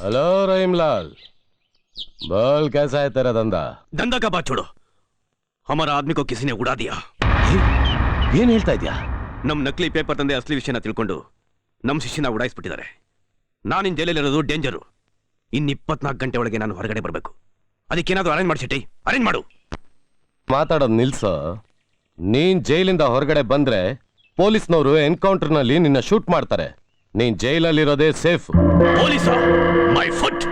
Hello रहीम लाल, बोल कैसा है तेरा धंधा? धंधा का बात छोड़ो, हमारा आदमी को किसी ने उड़ा दिया। ಏನ್ ಹೇಳ್ತಾ ಇದ್ಯಾ? ನಮ್ ನಕಲಿ ಪೇಪರ್ ತಂದೆ ಅಸಲಿ ವಿಷಯನ ತಿಳ್ಕೊಂಡು ನಮ್ ಶಿಷ್ಯನ ಉಡಾಯಿಸ್ಬಿಟ್ಟಿದ್ದಾರೆ. ನಾನಿನ್ ಜೈಲಲ್ಲಿರೋದು ಡೇಂಜರು. ಇನ್ನು 24 ಗಂಟೆ ಒಳಗೆ ನಾನು ಹೊರಗಡೆ ಬರಬೇಕು. ಅದಕ್ಕೇನಾದ್ರೂ ಅರೇಂಜ್ ಮಾಡಿಸಿಟ್ಟಿ, ಅರೇಂಜ್ ಮಾಡು. ಮಾತಾಡೋದು ನಿಲ್ಸೋ. ನೀನ್ ಜೈಲಿಂದ ಹೊರಗಡೆ ಬಂದ್ರೆ ಪೊಲೀಸ್ನವರು ಎನ್ಕೌಂಟರ್ ನಲ್ಲಿ ನಿನ್ನ ಶೂಟ್ ಮಾಡ್ತಾರೆ. ನೀನ್ ಜೈಲಲ್ಲಿರೋದೇ ಸೇಫ್. ಪೊಲೀಸ ಮೈ ಫುಟ್,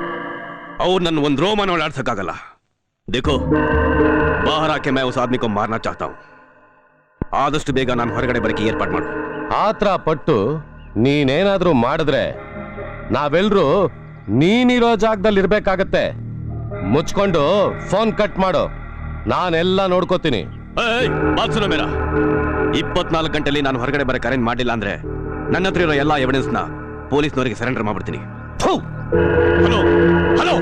ಅವ್ರು ನನ್ನ ಒಂದು ರೋಮನ ಓಡಾಡ್ಸಕ್ಕಾಗಲ್ಲ. देखो बाहर आके मैं उस आदमी को मारना चाहता हूं. ಆದಷ್ಟು ಬೇಗ ನಾನು ಹೊರಗಡೆ ಬರಕ್ಕೆ ಏರ್ಪಾಡು ಮಾಡು. ಆತ್ರ ಪಟ್ಟು ನೀನೇನಾದ್ರೂ ಮಾಡಿದ್ರೆ ನಾವೆಲ್ಲರೂ ನೀನಿರೋ ಜಾಗದಲ್ಲಿ ಇರ್ಬೇಕಾಗತ್ತೆ. ಮುಚ್ಕೊಂಡು ಫೋನ್ ಕಟ್ ಮಾಡು, ನಾನೆಲ್ಲ ನೋಡ್ಕೋತೀನಿ. ಬಾತ್ಸುನ ಮೇರಾ 24 ಗಂಟೆಲಿ ನಾನು ಹೊರಗಡೆ ಬರಕ್ಕೆ ಅರೇಂಜ್ ಮಾಡಿಲ್ಲ ಅಂದ್ರೆ ನನ್ನ ಹತ್ರ ಇರೋ ಎಲ್ಲಾ ಎವಿಡೆನ್ಸ್ನ ಪೊಲೀಸ್ನವರಿಗೆ ಸರೆಂಡರ್ ಮಾಡ್ಬಿಡ್ತೀನಿ. ಹಲೋ ಹಲೋ,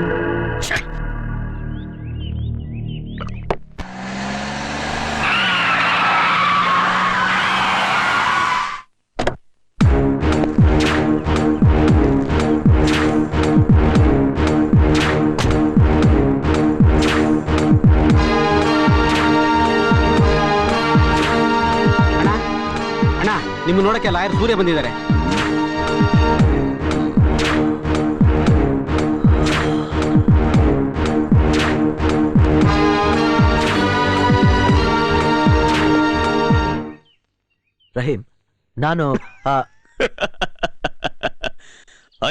ನಿಮ್ಮ ನೋಡಕ್ಕೆ ಲಾಯರ್ ಸೂರ್ಯ ಬಂದಿದ್ದಾರೆ. ರಹೀಂ, ನಾನು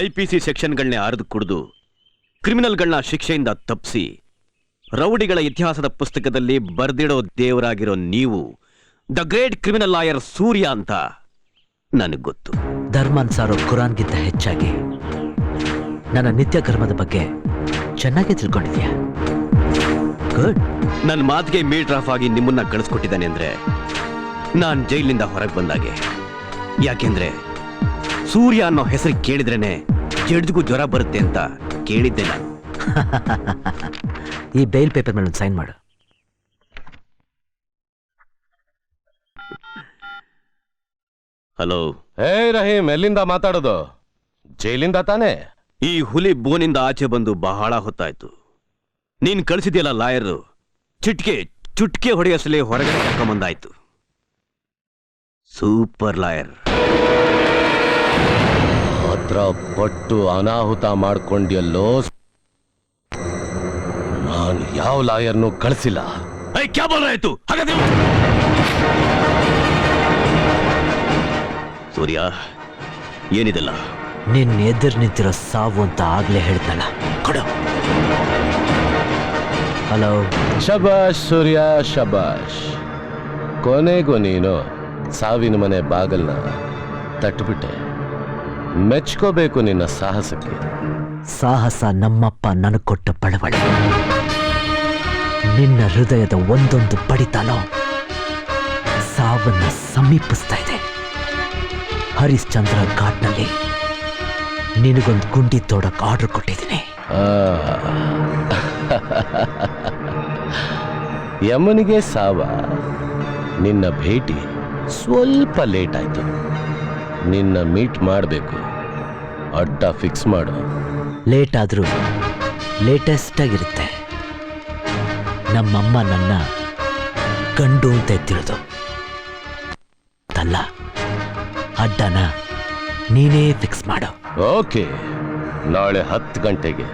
IPC ಸೆಕ್ಷನ್ಗಳನ್ನೇ ಅರೆದು ಕುಡಿದು ಕ್ರಿಮಿನಲ್ಗಳನ್ನ ಶಿಕ್ಷೆಯಿಂದ ತಪ್ಪಿಸಿ ರೌಡಿಗಳ ಇತಿಹಾಸದ ಪುಸ್ತಕದಲ್ಲಿ ಬರ್ದಿಡೋ ದೇವರಾಗಿರೋ ನೀವು ದ ಗ್ರೇಟ್ ಕ್ರಿಮಿನಲ್ ಲಾಯರ್ ಸೂರ್ಯ ಅಂತ ನನಗೆ ಗೊತ್ತು. ಧರ್ಮನ್ ಸಾರೋ ಕುರಾನ್ಗಿಂತ ಹೆಚ್ಚಾಗಿ ನನ್ನ ನಿತ್ಯ ಕರ್ಮದ ಬಗ್ಗೆ ಚೆನ್ನಾಗಿ ತಿಳ್ಕೊಂಡಿದ್ಯಾ? ಗುಡ್. ನನ್ನ ಮಾತಿಗೆ ಮೀಟರ್ ಆಫ್ ಆಗಿ ನಿಮ್ಮನ್ನ ಕಳಿಸ್ಕೊಟ್ಟಿದ್ದಾನೆ ಅಂದ್ರೆ ನಾನು ಜೈಲಿನಿಂದ ಹೊರಗೆ ಬಂದಾಗೆ. ಯಾಕೆಂದ್ರೆ ಸೂರ್ಯ ಅನ್ನೋ ಹೆಸರು ಕೇಳಿದ್ರೇನೆ ಜಡ್ಜ್ಗೂ ಜ್ವರ ಬರುತ್ತೆ ಅಂತ ಕೇಳಿದ್ದೆ ನಾನು. ಈ ಬೇಲ್ ಪೇಪರ್ ಮೇಲೆ ಸೈನ್ ಮಾಡು. ಹಲೋ. ಹೇ ರಹೀಂ, ಎಲ್ಲಿಂದ ಮಾತಾಡೋದು? ಜೈಲಿಂದ ತಾನೇ? ಈ ಹುಲಿ ಬೋನಿಂದ ಆಚೆ ಬಂದು ಬಹಳ ಹೊತ್ತಾಯ್ತು. ನೀನ್ ಕಳಿಸಿದ್ಯಲ್ಲ ಲಾಯರ್, ಚುಟ್ಕೆ ಹೊಡೆಯಸಲೇ ಹೊರಗಡೆ ಕರ್ಕೊಂಬಂದಾಯ್ತು. Super lawyer. ಮಾತ್ರ ಪಟ್ಟು ಅನಾಹುತ ಮಾಡ್ಕೊಂಡ್ಯಲ್ಲೋ. ನಾನು ಯಾವ ಲಾಯರ್ನು ಕಳಿಸಿಲ್ಲ. ಕ್ಯಾ ಬೋಲ್ ರಹೆ ತು? ಸೂರ್ಯ, ಏನಿದೆಲ್ಲ? ನಿನ್ನ ಎದುರು ನಿಂತಿರೋ ಸಾವು ಅಂತ ಆಗ್ಲೇ ಹೇಳ್ತಲ್ಲ. ಕೊಡು. ಹಲೋ. ಶಬಾಷ್ ಸೂರ್ಯ, ಶಬಾಷ್. ಕೊನೆಗೂ ನೀನು ಸಾವಿನ ಮನೆ ಬಾಗಲ್ನ ತಟ್ಟುಬಿಟ್ಟೆ. ಮೆಚ್ಕೋಬೇಕು ನಿನ್ನ ಸಾಹಸಕ್ಕೆ. ಸಾಹಸ ನಮ್ಮಪ್ಪ ನನಗೆ ಕೊಟ್ಟ ಪಳವಳ. ನಿನ್ನ ಹೃದಯದ ಒಂದೊಂದು ಬಡಿತಾನೋ ಸಾವನ್ನ ಸಮೀಪಿಸ್ತಾ ಇದೆ. ಹರಿಶ್ಚಂದ್ರ ಘಾಟ್ನಲ್ಲಿ ನಿನಗೊಂದು ಗುಂಡಿ ತೋಡಕ್ಕೆ ಆರ್ಡರ್ ಕೊಟ್ಟಿದ್ದೀನಿ. ಯಮನಿಗೆ ಸಾವ, ನಿನ್ನ ಭೇಟಿ ಸ್ವಲ್ಪ ಲೇಟ್ ಆಯ್ತು. ನಿನ್ನ ಮೀಟ್ ಮಾಡಬೇಕು. ಅಡ್ಡ ಫಿಕ್ಸ್ ಮಾಡು. ಲೇಟ್ ಆದರೂ ಲೇಟೆಸ್ಟ್ ಆಗಿರುತ್ತೆ. ನಮ್ಮಮ್ಮ ನನ್ನ ಗಂಡು ಅಂತ ಎತ್ತಿರೋದು ತಲ್ಲ. ಅಡ್ಡನ ನೀನೇ ಫಿಕ್ಸ್ ಮಾಡು. ಓಕೆ, ನಾಳೆ 10 ಗಂಟೆಗೆ